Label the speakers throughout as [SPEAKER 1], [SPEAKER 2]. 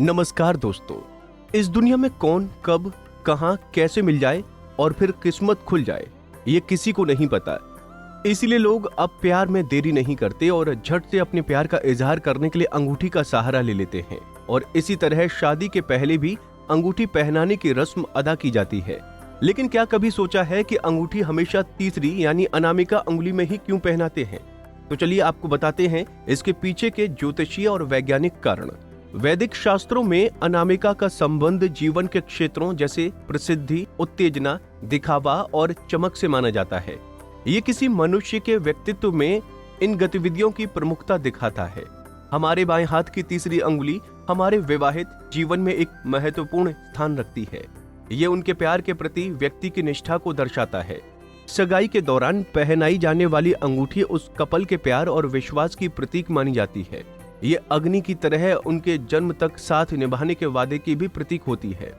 [SPEAKER 1] नमस्कार दोस्तों। इस दुनिया में कौन कब कहां कैसे मिल जाए और फिर किस्मत खुल जाए, ये किसी को नहीं पता। इसीलिए लोग अब प्यार में देरी नहीं करते और झट से अपने प्यार का इजहार करने के लिए अंगूठी का सहारा ले लेते हैं। और इसी तरह शादी के पहले भी अंगूठी पहनाने की रस्म अदा की जाती है। लेकिन क्या कभी सोचा है कि अंगूठी हमेशा तीसरी यानी अनामिका उंगली में ही क्यों पहनाते हैं? तो चलिए आपको बताते हैं इसके पीछे के ज्योतिषीय और वैज्ञानिक कारण। वैदिक शास्त्रों में अनामिका का संबंध जीवन के क्षेत्रों जैसे प्रसिद्धि, उत्तेजना, दिखावा और चमक से माना जाता है। ये किसी मनुष्य के व्यक्तित्व में इन गतिविधियों की प्रमुखता दिखाता है। हमारे बाएं हाथ की तीसरी अंगुली हमारे विवाहित जीवन में एक महत्वपूर्ण स्थान रखती है। ये उनके प्यार के प्रति व्यक्ति की निष्ठा को दर्शाता है। सगाई के दौरान पहनाई जाने वाली अंगूठी उस कपल के प्यार और विश्वास की प्रतीक मानी जाती है। ये अग्नि की तरह उनके जन्म तक साथ निभाने के वादे की भी प्रतीक होती है।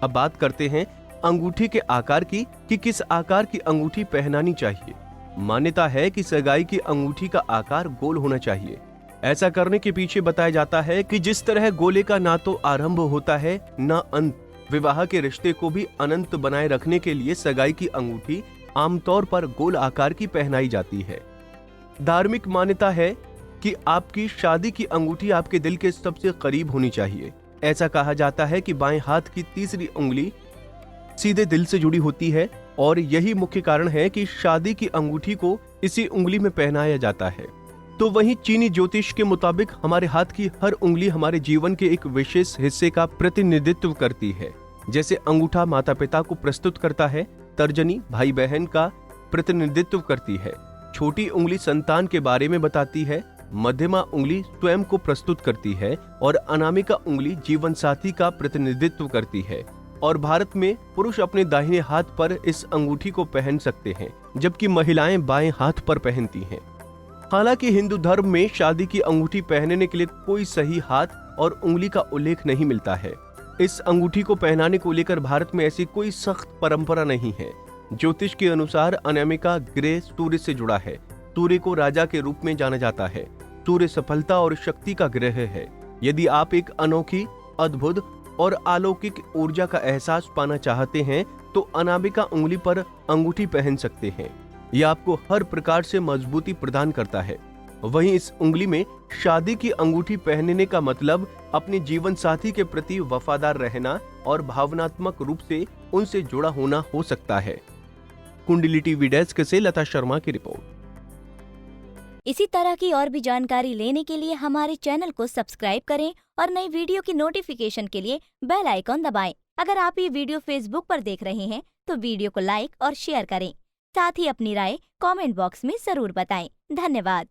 [SPEAKER 1] अब बात करते हैं अंगूठी के आकार की कि किस आकार की अंगूठी पहनानी चाहिए। मान्यता है कि सगाई की अंगूठी का आकार गोल होना चाहिए। ऐसा करने के पीछे बताया जाता है कि जिस तरह गोले का ना तो आरंभ होता है न अंत, विवाह के रिश्ते को भी अनंत बनाए रखने के लिए सगाई की अंगूठी आमतौर पर गोल आकार की पहनाई जाती है। धार्मिक मान्यता है कि आपकी शादी की अंगूठी आपके दिल के सबसे करीब होनी चाहिए। ऐसा कहा जाता है कि बाएं हाथ की तीसरी उंगली सीधे दिल से जुड़ी होती है और यही मुख्य कारण है कि शादी की अंगूठी को इसी उंगली में पहनाया जाता है। तो वहीं चीनी ज्योतिष के मुताबिक हमारे हाथ की हर उंगली हमारे जीवन के एक विशेष हिस्से का प्रतिनिधित्व करती है। जैसे अंगूठा माता पिता को प्रस्तुत करता है, तर्जनी भाई बहन का प्रतिनिधित्व करती है, छोटी उंगली संतान के बारे में बताती है, मध्यमा उंगली स्वयं को प्रस्तुत करती है और अनामिका उंगली जीवन साथी का प्रतिनिधित्व करती है। और भारत में पुरुष अपने दाहिने हाथ पर इस अंगूठी को पहन सकते हैं, जबकि महिलाएं बाएं हाथ पर पहनती हैं। हालांकि हिंदू धर्म में शादी की अंगूठी पहनने के लिए कोई सही हाथ और उंगली का उल्लेख नहीं मिलता है। इस अंगूठी को पहनाने को लेकर भारत में ऐसी कोई सख्त परंपरा नहीं है। ज्योतिष के अनुसार अनामिका ग्रह सूर्य से जुड़ा है। सूर्य को राजा के रूप में जाना जाता है। सूर्य सफलता और शक्ति का ग्रह है। यदि आप एक अनोखी, अद्भुत और अलौकिक ऊर्जा का एहसास पाना चाहते हैं तो अनामिका उंगली पर अंगूठी पहन सकते हैं। यह आपको हर प्रकार से मजबूती प्रदान करता है। वहीं इस उंगली में शादी की अंगूठी पहनने का मतलब अपने जीवन साथी के प्रति वफादार रहना और भावनात्मक रूप से उनसे जुड़ा होना हो सकता है। कुंडली टीवी डेस्क से लता शर्मा की रिपोर्ट।
[SPEAKER 2] इसी तरह की और भी जानकारी लेने के लिए हमारे चैनल को सब्सक्राइब करें और नई वीडियो की नोटिफिकेशन के लिए बेल आइकॉन दबाएं। अगर आप ये वीडियो फेसबुक पर देख रहे हैं तो वीडियो को लाइक और शेयर करें। साथ ही अपनी राय कमेंट बॉक्स में जरूर बताएं। धन्यवाद।